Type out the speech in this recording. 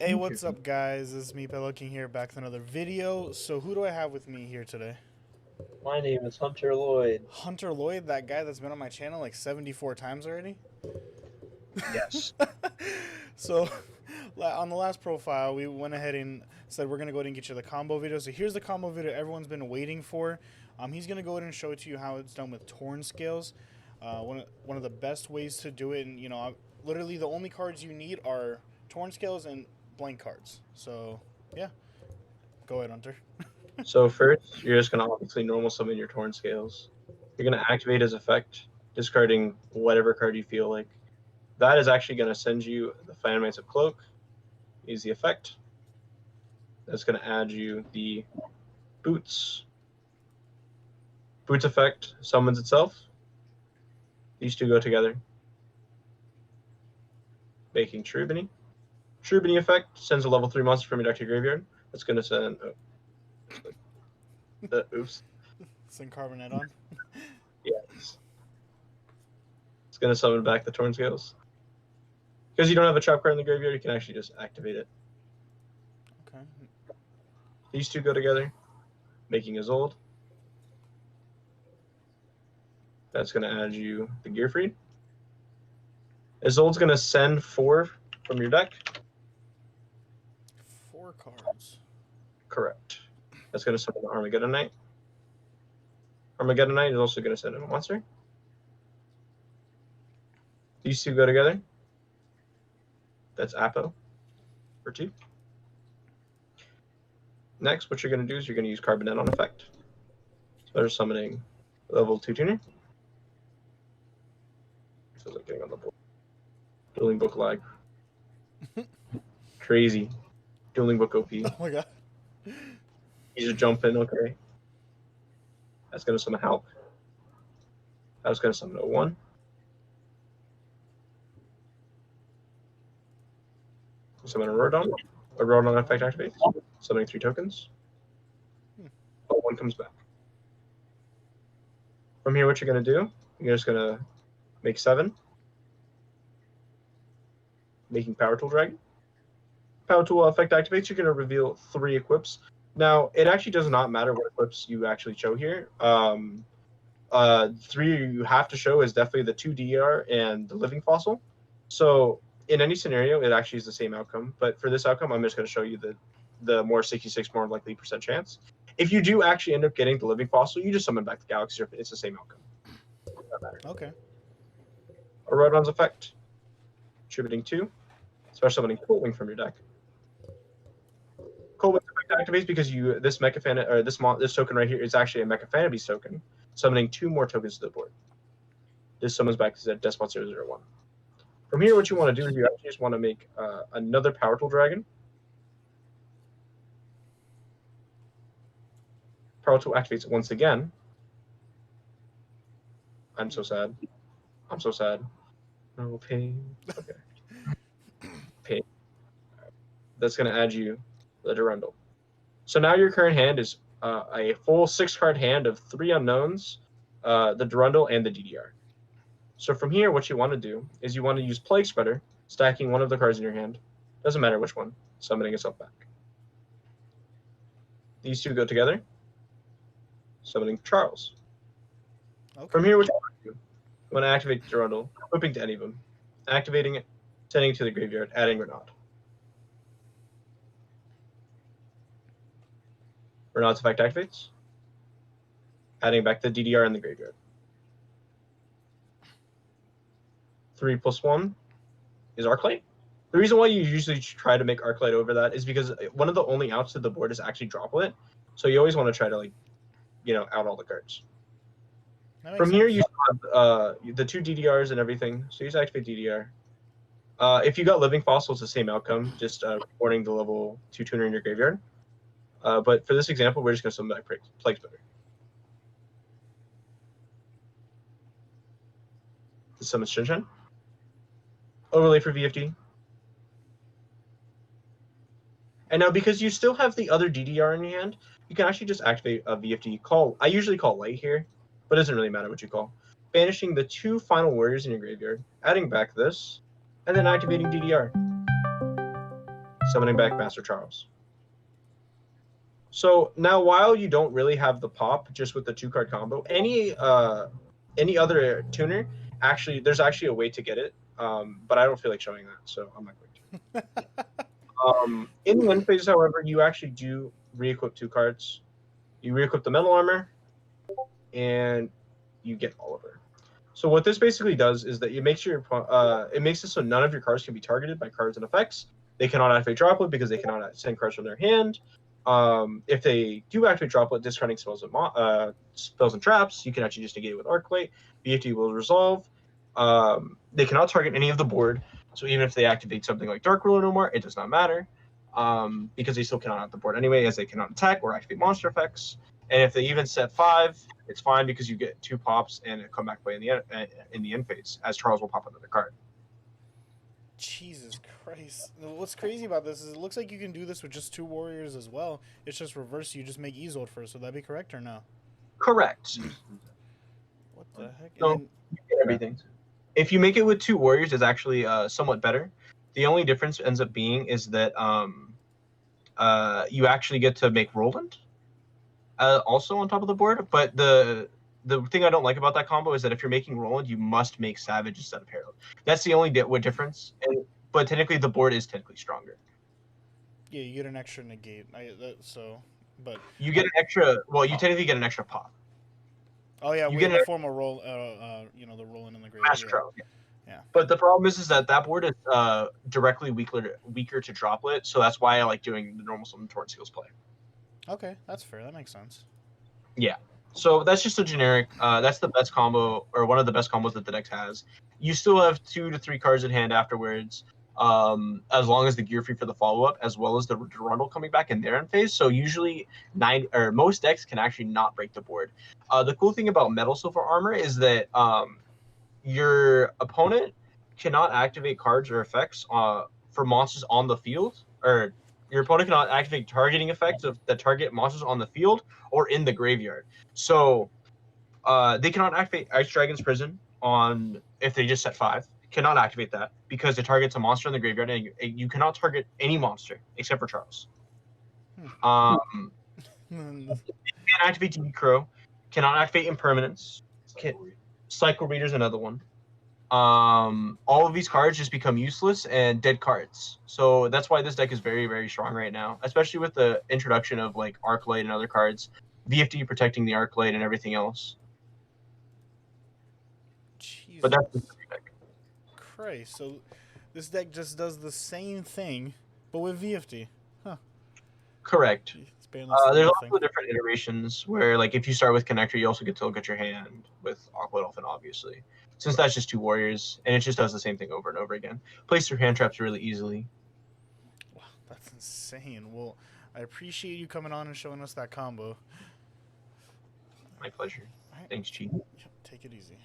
Hey, what's up, guys? This is me, King here, back with another video. So, who do I have with me here today? My name is Hunter Lloyd. Hunter Lloyd, that guy that's been on my channel like 74 times already. Yes. So, on the last profile, we went ahead and said we're going to go ahead and get you the combo video. So, here's the combo video everyone's been waiting for. He's going to go ahead and show it to you how it's done with torn scales. One of the best ways to do it. And, literally the only cards you need are torn scales and blank cards. So, yeah. Go ahead, Hunter. So first, you're just going to obviously normal summon your Torn Scales. You're going to activate his effect, discarding whatever card you feel like. That is actually going to send you the Phantomancer Cloak. Use the effect. That's going to add you the Boots. Boots effect summons itself. These two go together, making Trubany. Trubany effect sends a level 3 monster from your deck to your graveyard. That's going to send... oops. Send Carbonate on. Yes. It's going to summon back the Torn Scales. Because you don't have a trap card in the graveyard, you can actually just activate it. Okay. These two go together, making Isolde. That's going to add you the Gearfried. Isolde's going to send 4 from your deck. 4 cards. Correct. That's going to summon the Armageddon Knight. Armageddon Knight is also going to send in a monster. These two go together. That's Apo for 2. Next, what you're going to do is you're going to use Carbonate on effect. So they're summoning level 2 tuner. Feels like getting on the board. Dueling Book lag. Crazy. Dueling Book OP. Oh my god. He's just jumping, okay. That's going to summon Hulk. That's going to summon a 1. Summon a Rodon. A Rodon effect activates. Summoning 3 tokens. Oh, 1 comes back. From here, what you're going to do, you're just going to make 7. Making Power Tool Dragon. Power Tool effect activates, you're going to reveal 3 equips. Now, it actually does not matter what equips you actually show here. 3 you have to show is definitely the 2 DR and the Living Fossil. So in any scenario, it actually is the same outcome. But for this outcome, I'm just going to show you the more 66 more likely % chance. If you do actually end up getting the Living Fossil, you just summon back the Galaxy Serpent. It's the same outcome. Doesn't matter. Okay. A Rodon's effect. Contributing 2. Special summoning Coldwing from your deck. Coldwing's effect activates because this token right here is actually a Mecha Beast token, summoning 2 more tokens to the board. This summons back to Despot 001. From here, what you want to do is you actually just want to make another Power Tool Dragon. Power Tool activates once again. I'm so sad. I'm so sad. No pain. Okay. Pain. That's going to add you the Durandal. So now your current hand is a full 6-card hand of 3 unknowns, the Durandal, and the DDR. So from here, what you want to do is you want to use Plague Spreader, stacking one of the cards in your hand. Doesn't matter which one, summoning itself back. These two go together, summoning Charles. Okay. From here, what you want to do, you want to activate the Durandal, equipping to any of them, activating it, sending it to the graveyard, adding Renaud. Renaud's effect activates, adding back the DDR in the graveyard. 3 + 1 is Arclight. The reason why you usually try to make Arclight over that is because one of the only outs to the board is actually Droplet. So you always want to try to, out all the cards. From here, you have the 2 DDRs and everything. So you just activate DDR. If you got Living Fossil, it's the same outcome, just recording the level 2 tuner in your graveyard. But for this example, we're just going to summon back Plague Spreader. This summons Shinshin. Overlay for VFD. And now, because you still have the other DDR in your hand, you can actually just activate a VFD call. I usually call Light here, but it doesn't really matter what you call. Banishing the 2 final warriors in your graveyard, adding back this, and then activating DDR. summoning back Master Charles. So now, while you don't really have the pop just with the 2-card combo, any other tuner there's actually a way to get it, but I don't feel like showing that, so I'm not going to. In the end phase, however, you actually do re-equip 2 cards. You re-equip the metal armor, and you get Oliver. So what this basically does is that it makes it so none of your cards can be targeted by cards and effects. They cannot activate Droplet because they cannot send cards from their hand. If they do activate Droplet, discarding spells and traps, you can actually just negate it with Arclight. BFD will resolve. They cannot target any of the board, so even if they activate something like Dark Ruler no more, it does not matter, because they still cannot out the board anyway, as they cannot attack or activate monster effects. And if they even set 5, it's fine because you get 2 pops and a comeback play in the end phase, as Charles will pop another card. Jesus Christ. What's crazy about this is it looks like you can do this with just 2 warriors as well. It's just reverse. You just make Isolde first. Would that be correct or no? Correct. What the heck? So you get everything. If you make it with 2 warriors, it's actually somewhat better. The only difference ends up being is that you actually get to make Roland also on top of the board. But the thing I don't like about that combo is that if you're making Roland, you must make Savage instead of Herald. That's the only difference. But technically, the board is technically stronger. Yeah, you get an extra negate. But you get an extra. Well, you technically get an extra pop. Oh yeah, you get the form of roll. The rolling in the grave. Master Charles. Yeah. But the problem is that board is directly weaker to Droplet, so that's why I like doing the normal summon Torn Skills play. Okay, that's fair. That makes sense. Yeah. So that's just a generic. That's the best combo, or one of the best combos that the deck has. You still have 2 to 3 cards in hand afterwards, as long as the Gear Free for the follow up, as well as the Durandal coming back in their end phase. So usually most decks can actually not break the board. The cool thing about Metal Silver Armor is that your opponent cannot activate cards or effects for monsters on the field, or your opponent cannot activate targeting effects that target monsters on the field or in the graveyard. So they cannot activate Ice Dragon's Prison if they just set 5. Cannot activate that because it targets a monster in the graveyard, and you cannot target any monster except for Charles. You can activate DB Crow. Cannot activate Impermanence. Cycle Reader's another one. All of these cards just become useless and dead cards. So that's why this deck is very, very strong right now, especially with the introduction of like Arclight and other cards, VFD protecting the Arclight and everything else. Jesus. But that's the deck. Christ. So this deck just does the same thing, but with VFD. Huh. Correct. There's also different iterations where, like, if you start with Connector, you also get to look at your hand with Aqua Dolphin, obviously. Since that's just 2 warriors, and it just does the same thing over and over again. Place your hand traps really easily. Wow, that's insane. Well, I appreciate you coming on and showing us that combo. My pleasure. Right. Thanks, Chief. Yep, take it easy.